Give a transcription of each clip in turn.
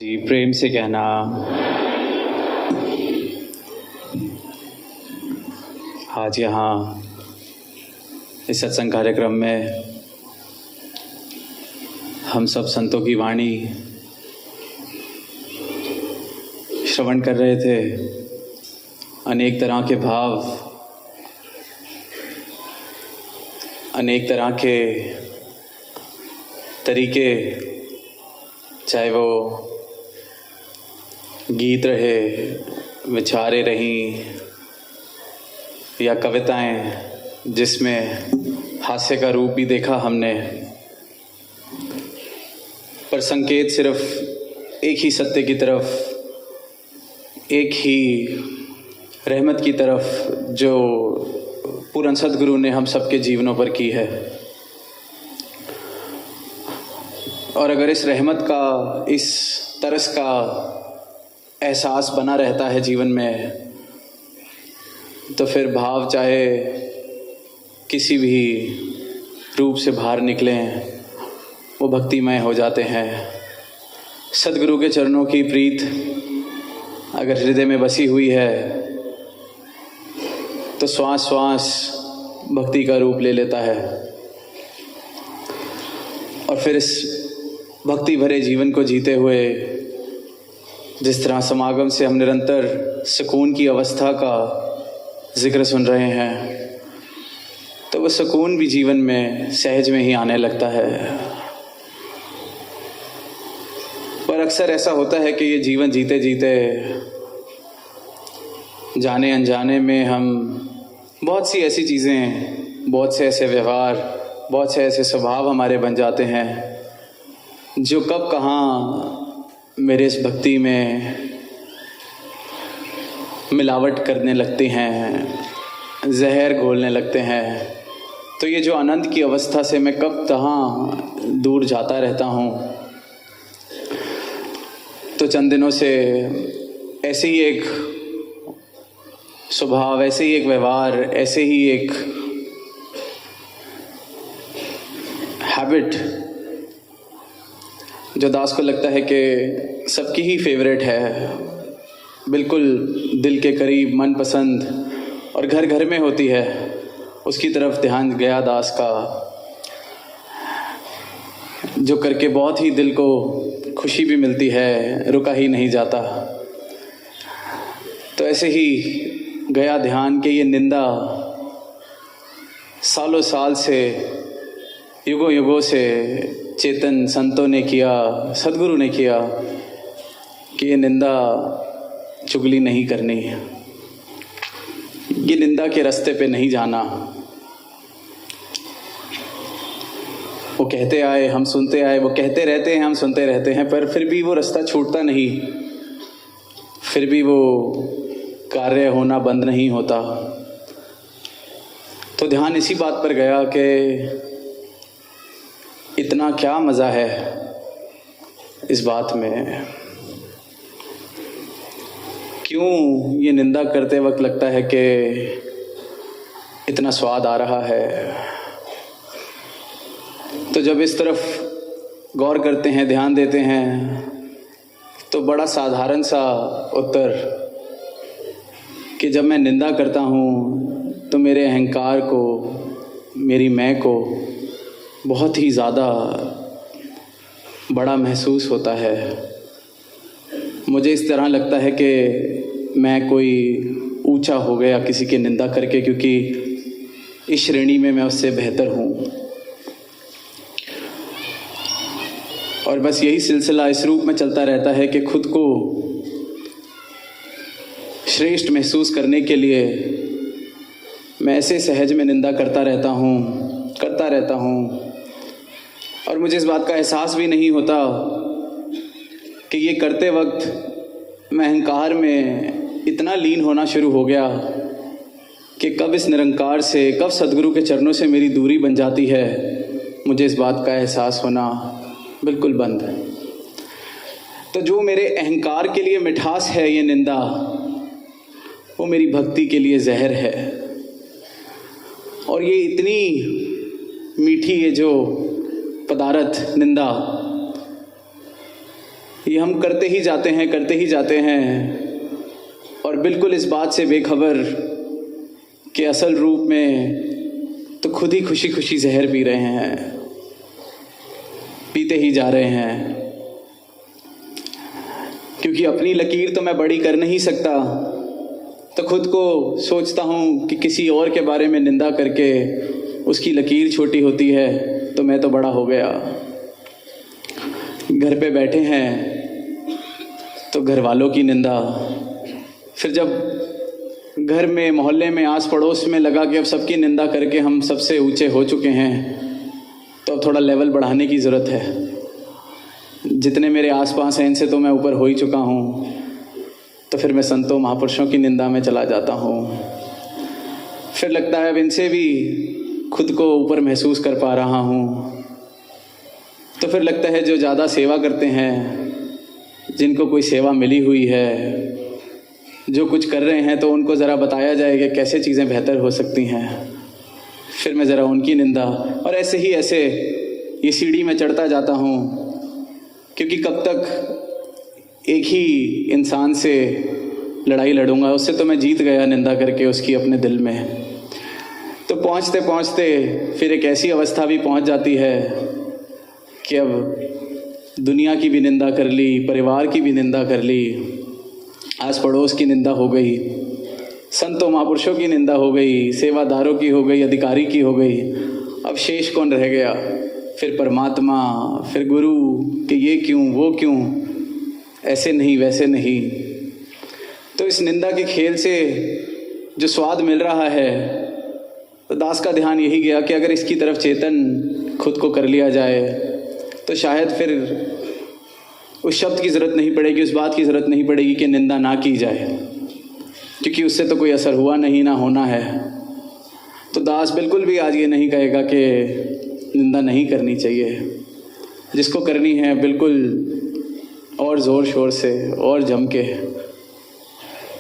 जी प्रेम से कहना। आज यहाँ इस सत्संग कार्यक्रम में हम सब संतों की वाणी श्रवण कर रहे थे। अनेक तरह के भाव, अनेक तरह के तरीके, चाहे वो गीत रहे, विचारें रहीं या कविताएं जिसमें हास्य का रूप भी देखा हमने, पर संकेत सिर्फ एक ही सत्य की तरफ, एक ही रहमत की तरफ जो पूर्ण सद्गुरु ने हम सबके जीवनों पर की है। और अगर इस रहमत का, इस तरस का एहसास बना रहता है जीवन में, तो फिर भाव चाहे किसी भी रूप से बाहर निकलें, वो भक्तिमय हो जाते हैं। सद्गुरु के चरणों की प्रीत अगर हृदय में बसी हुई है तो श्वास श्वास भक्ति का रूप ले लेता है। और फिर इस भक्ति भरे जीवन को जीते हुए जिस तरह समागम से हम निरंतर सुकून की अवस्था का जिक्र सुन रहे हैं, तो वो सुकून भी जीवन में सहज में ही आने लगता है। पर अक्सर ऐसा होता है कि ये जीवन जीते जीते जाने अनजाने में हम बहुत सी ऐसी चीज़ें, बहुत से ऐसे व्यवहार, बहुत से ऐसे स्वभाव हमारे बन जाते हैं जो कब कहाँ मेरे इस भक्ति में मिलावट करने लगते हैं, जहर घोलने लगते हैं। तो ये जो आनंद की अवस्था से मैं कब कहाँ दूर जाता रहता हूँ। तो चंद दिनों से ऐसे ही एक स्वभाव, ऐसे ही एक व्यवहार, ऐसे ही एक हैबिट जो दास को लगता है कि सबकी ही फेवरेट है, बिल्कुल दिल के करीब, मनपसंद और घर घर में होती है, उसकी तरफ ध्यान गया दास का, जो करके बहुत ही दिल को खुशी भी मिलती है, रुका ही नहीं जाता। तो ऐसे ही गया ध्यान के ये निंदा सालों साल से, युगों युगों से चेतन संतों ने किया, सद्गुरु ने किया कि ये निंदा चुगली नहीं करनी है, ये निंदा के रास्ते पे नहीं जाना। वो कहते आए, हम सुनते आए, वो कहते रहते हैं, हम सुनते रहते हैं, पर फिर भी वो रास्ता छूटता नहीं, फिर भी वो कार्य होना बंद नहीं होता। तो ध्यान इसी बात पर गया कि इतना क्या मज़ा है इस बात में, क्यों ये निंदा करते वक्त लगता है कि इतना स्वाद आ रहा है। तो जब इस तरफ गौर करते हैं, ध्यान देते हैं, तो बड़ा साधारण सा उत्तर कि जब मैं निंदा करता हूँ तो मेरे अहंकार को, मेरी मैं को बहुत ही ज़्यादा बड़ा महसूस होता है। मुझे इस तरह लगता है कि मैं कोई ऊंचा हो गया किसी की निंदा करके, क्योंकि इस श्रेणी में मैं उससे बेहतर हूँ। और बस यही सिलसिला इस रूप में चलता रहता है कि खुद को श्रेष्ठ महसूस करने के लिए मैं ऐसे सहज में निंदा करता रहता हूँ। और मुझे इस बात का एहसास भी नहीं होता कि ये करते वक्त मैं अहंकार में इतना लीन होना शुरू हो गया कि कब इस निरंकार से, कब सद्गुरु के चरणों से मेरी दूरी बन जाती है, मुझे इस बात का एहसास होना बिल्कुल बंद है। तो जो मेरे अहंकार के लिए मिठास है ये निंदा, वो मेरी भक्ति के लिए जहर है। और ये इतनी मीठी ये जो पदार्थ निंदा, ये हम करते ही जाते हैं और बिल्कुल इस बात से बेखबर कि असल रूप में तो खुद ही खुशी खुशी जहर पी रहे हैं, पीते ही जा रहे हैं। क्योंकि अपनी लकीर तो मैं बड़ी कर नहीं सकता, तो खुद को सोचता हूँ कि किसी और के बारे में निंदा करके उसकी लकीर छोटी होती है तो मैं तो बड़ा हो गया। घर पे बैठे हैं तो घर वालों की निंदा, फिर जब घर में मोहल्ले में आस पड़ोस में लगा कि अब सबकी निंदा करके हम सबसे ऊंचे हो चुके हैं तो अब थोड़ा लेवल बढ़ाने की ज़रूरत है। जितने मेरे आसपास हैं इनसे तो मैं ऊपर हो ही चुका हूँ, तो फिर मैं संतों महापुरुषों की निंदा में चला जाता हूँ। फिर लगता है अब इनसे भी खुद को ऊपर महसूस कर पा रहा हूँ, तो फिर लगता है जो ज़्यादा सेवा करते हैं, जिनको कोई सेवा मिली हुई है, जो कुछ कर रहे हैं, तो उनको ज़रा बताया जाए कि कैसे चीज़ें बेहतर हो सकती हैं। फिर मैं ज़रा उनकी निंदा, और ऐसे ये सीढ़ी में चढ़ता जाता हूँ। क्योंकि कब तक एक ही इंसान से लड़ाई लड़ूंगा, उससे तो मैं जीत गया निंदा करके उसकी अपने दिल में। तो पहुँचते पहुँचते फिर एक ऐसी अवस्था भी पहुँच जाती है कि अब दुनिया की भी निंदा कर ली, परिवार की भी निंदा कर ली, आस पड़ोस की निंदा हो गई, संतों महापुरुषों की निंदा हो गई, सेवादारों की हो गई, अधिकारी की हो गई। अब शेष कौन रह गया? फिर परमात्मा, फिर गुरु कि ये क्यों, वो क्यों, ऐसे नहीं, वैसे नहीं। तो इस निंदा के खेल से जो स्वाद मिल रहा है, तो दास का ध्यान यही गया कि अगर इसकी तरफ चेतन खुद को कर लिया जाए तो शायद फिर उस शब्द की ज़रूरत नहीं पड़ेगी, उस बात की ज़रूरत नहीं पड़ेगी कि निंदा ना की जाए, क्योंकि उससे तो कोई असर हुआ नहीं, ना होना है। तो दास बिल्कुल भी आज ये नहीं कहेगा कि निंदा नहीं करनी चाहिए। जिसको करनी है बिल्कुल और ज़ोर शोर से और जम के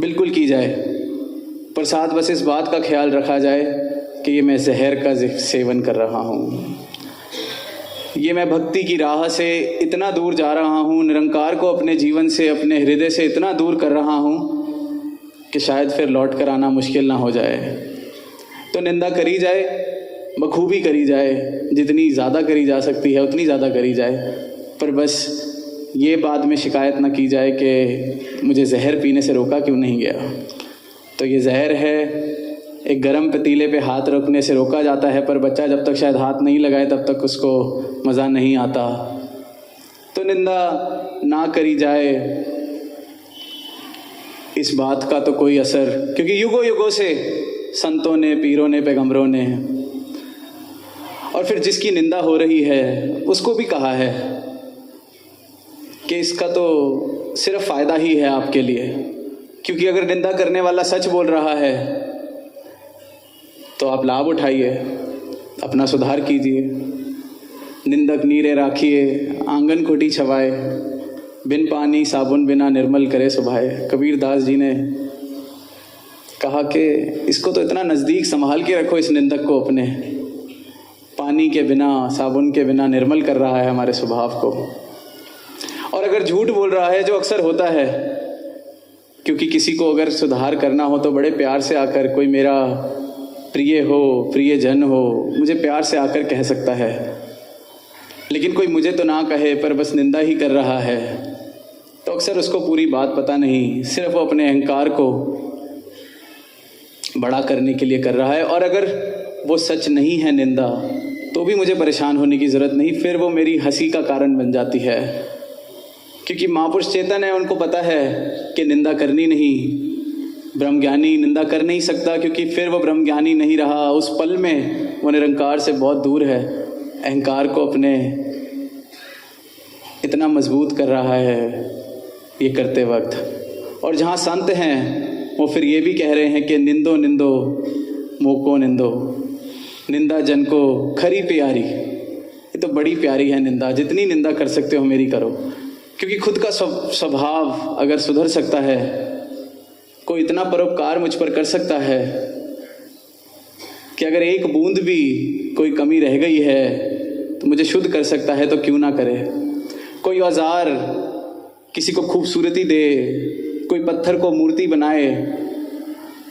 बिल्कुल की जाए, पर साथ बस इस बात का ख्याल रखा जाए कि ये मैं जहर का सेवन कर रहा हूँ, ये मैं भक्ति की राह से इतना दूर जा रहा हूँ, निरंकार को अपने जीवन से, अपने हृदय से इतना दूर कर रहा हूँ कि शायद फिर लौट कर आना मुश्किल ना हो जाए। तो निंदा करी जाए, बखूबी करी जाए, जितनी ज़्यादा करी जा सकती है उतनी ज़्यादा करी जाए, पर बस ये बाद में शिकायत ना की जाए कि मुझे जहर पीने से रोका क्यों नहीं गया। तो ये जहर है, एक गर्म पतीले पे हाथ रखने से रोका जाता है, पर बच्चा जब तक शायद हाथ नहीं लगाए तब तक उसको मज़ा नहीं आता। तो निंदा ना करी जाए, इस बात का तो कोई असर, क्योंकि युगों युगों से संतों ने, पीरों ने, पैगंबरों ने, और फिर जिसकी निंदा हो रही है उसको भी कहा है कि इसका तो सिर्फ फ़ायदा ही है आपके लिए। क्योंकि अगर निंदा करने वाला सच बोल रहा है तो आप लाभ उठाइए, अपना सुधार कीजिए। निंदक नीरे राखिए, आंगन खोटी छवाए, बिन पानी साबुन बिना निर्मल करे सुभाए। कबीर दास जी ने कहा कि इसको तो इतना नज़दीक संभाल के रखो, इस निंदक को अपने, पानी के बिना, साबुन के बिना निर्मल कर रहा है हमारे स्वभाव को। और अगर झूठ बोल रहा है, जो अक्सर होता है, क्योंकि किसी को अगर सुधार करना हो तो बड़े प्यार से आकर, कोई मेरा प्रिय हो, प्रियजन हो, मुझे प्यार से आकर कह सकता है, लेकिन कोई मुझे तो ना कहे पर बस निंदा ही कर रहा है, तो अक्सर उसको पूरी बात पता नहीं, सिर्फ वो अपने अहंकार को बड़ा करने के लिए कर रहा है। और अगर वो सच नहीं है निंदा, तो भी मुझे परेशान होने की ज़रूरत नहीं, फिर वो मेरी हंसी का कारण बन जाती है। क्योंकि महापुरुष चेतन है, उनको पता है कि निंदा करनी नहीं। ब्रह्मज्ञानी निंदा कर नहीं सकता, क्योंकि फिर वो ब्रह्मज्ञानी नहीं रहा, उस पल में वो निरंकार से बहुत दूर है, अहंकार को अपने इतना मजबूत कर रहा है ये करते वक्त। और जहाँ संत हैं वो फिर ये भी कह रहे हैं कि निंदो निंदो मोको निंदो, निंदा जन को खरी प्यारी। ये तो बड़ी प्यारी है निंदा, जितनी निंदा कर सकते हो मेरी करो। क्योंकि खुद का स्वभाव अगर सुधर सकता है, कोई इतना परोपकार मुझ पर कर सकता है कि अगर एक बूंद भी कोई कमी रह गई है तो मुझे शुद्ध कर सकता है, तो क्यों ना करे। कोई औजार किसी को खूबसूरती दे, कोई पत्थर को मूर्ति बनाए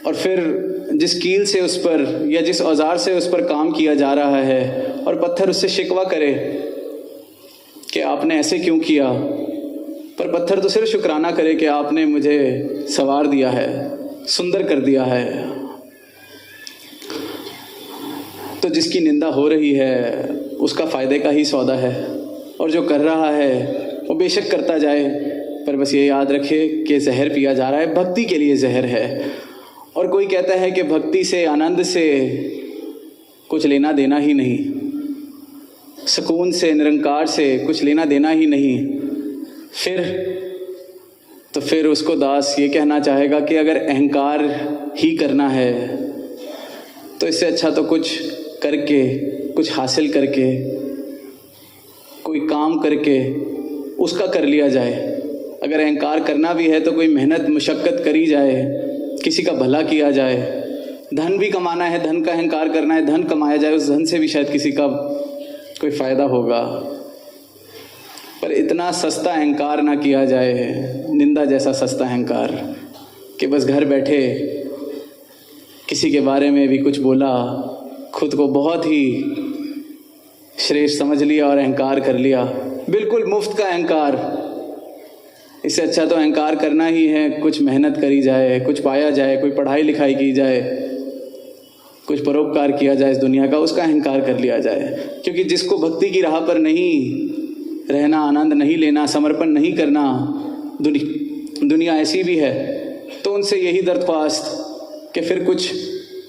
और फिर जिस कील से उस पर या जिस औजार से उस पर काम किया जा रहा है और पत्थर उससे शिकवा करे कि आपने ऐसे क्यों किया, पर पत्थर तो सिर्फ शुक्राना करे कि आपने मुझे संवार दिया है, सुंदर कर दिया है। तो जिसकी निंदा हो रही है उसका फ़ायदे का ही सौदा है, और जो कर रहा है वो बेशक करता जाए, पर बस ये याद रखे कि जहर पिया जा रहा है, भक्ति के लिए जहर है। और कोई कहता है कि भक्ति से, आनंद से कुछ लेना देना ही नहीं, सुकून से, निरंकार से कुछ लेना देना ही नहीं, फिर उसको दास ये कहना चाहेगा कि अगर अहंकार ही करना है तो इससे अच्छा तो कुछ करके, कुछ हासिल करके, कोई काम करके उसका कर लिया जाए। अगर अहंकार करना भी है तो कोई मेहनत मुशक्क़त करी जाए, किसी का भला किया जाए। धन भी कमाना है, धन का अहंकार करना है, धन कमाया जाए, उस धन से भी शायद किसी का कोई फ़ायदा होगा, पर इतना सस्ता अहंकार ना किया जाए, निंदा जैसा सस्ता अहंकार, कि बस घर बैठे किसी के बारे में भी कुछ बोला, खुद को बहुत ही श्रेष्ठ समझ लिया और अहंकार कर लिया, बिल्कुल मुफ्त का अहंकार। इससे अच्छा तो अहंकार करना ही है, कुछ मेहनत करी जाए, कुछ पाया जाए, कोई पढ़ाई लिखाई की जाए, कुछ परोपकार किया जाए इस दुनिया का, उसका अहंकार कर लिया जाए। क्योंकि जिसको भक्ति की राह पर नहीं रहना, आनंद नहीं लेना, समर्पण नहीं करना, दुनिया ऐसी भी है, तो उनसे यही दरख्वास्त कि फिर कुछ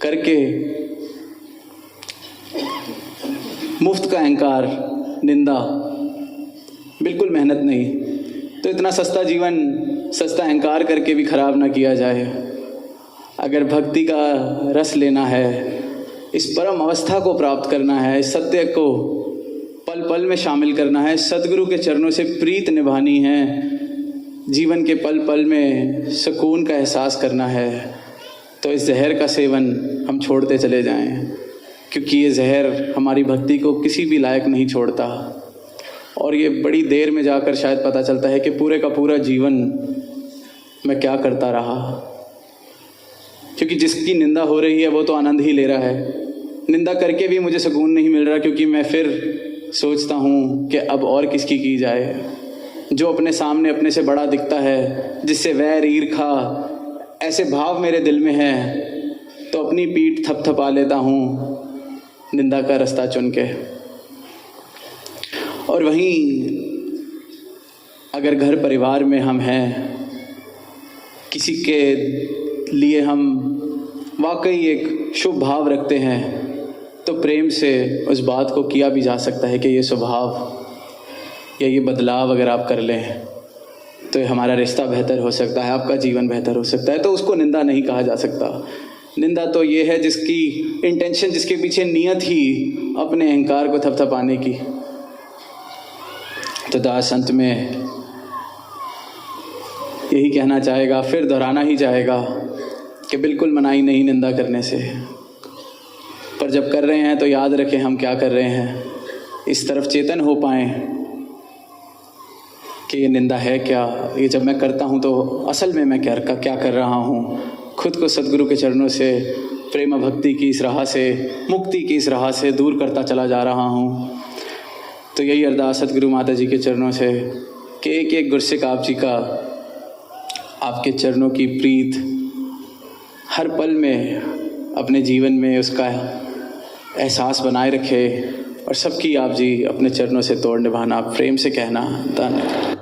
करके मुफ्त का अहंकार, निंदा, बिल्कुल मेहनत नहीं, तो इतना सस्ता जीवन सस्ता अहंकार करके भी खराब ना किया जाए। अगर भक्ति का रस लेना है, इस परम अवस्था को प्राप्त करना है, इस सत्य को पल पल में शामिल करना है, सद्गुरु के चरणों से प्रीत निभानी है, जीवन के पल पल में सुकून का एहसास करना है, तो इस जहर का सेवन हम छोड़ते चले जाएं, क्योंकि ये जहर हमारी भक्ति को किसी भी लायक नहीं छोड़ता। और ये बड़ी देर में जाकर शायद पता चलता है कि पूरे का पूरा जीवन मैं क्या करता रहा, क्योंकि जिसकी निंदा हो रही है वो तो आनंद ही ले रहा है। निंदा करके भी मुझे सुकून नहीं मिल रहा, क्योंकि मैं फिर सोचता हूँ कि अब और किसकी की जाए। जो अपने सामने अपने से बड़ा दिखता है, जिससे वैर, ईर्खा, ऐसे भाव मेरे दिल में है, तो अपनी पीठ थपथपा लेता हूँ निंदा का रास्ता चुन के। और वहीं अगर घर परिवार में हम हैं, किसी के लिए हम वाकई एक शुभ भाव रखते हैं, तो प्रेम से उस बात को किया भी जा सकता है कि ये स्वभाव या ये बदलाव अगर आप कर लें तो हमारा रिश्ता बेहतर हो सकता है, आपका जीवन बेहतर हो सकता है। तो उसको निंदा नहीं कहा जा सकता। निंदा तो ये है जिसकी इंटेंशन, जिसके पीछे नीयत ही अपने अहंकार को थपथपाने की। तो दास अंत में यही कहना चाहेगा, फिर दोहराना ही चाहेगा कि बिल्कुल मनाही नहीं निंदा करने से, पर जब कर रहे हैं तो याद रखें हम क्या कर रहे हैं, इस तरफ चेतन हो पाएं कि ये निंदा है क्या, ये जब मैं करता हूँ तो असल में मैं क्या कर रहा हूँ। खुद को सद्गुरु के चरणों से, प्रेम भक्ति की इस राह से, मुक्ति की इस राह से दूर करता चला जा रहा हूँ। तो यही अरदास सद्गुरु माता जी के चरणों से कि एक एक गुरसिक आप जी का, आपके चरणों की प्रीत हर पल में अपने जीवन में उसका एहसास बनाए रखे, और सबकी आप जी अपने चरणों से तोड़ निभाना, प्रेम से कहना। धन्यवाद।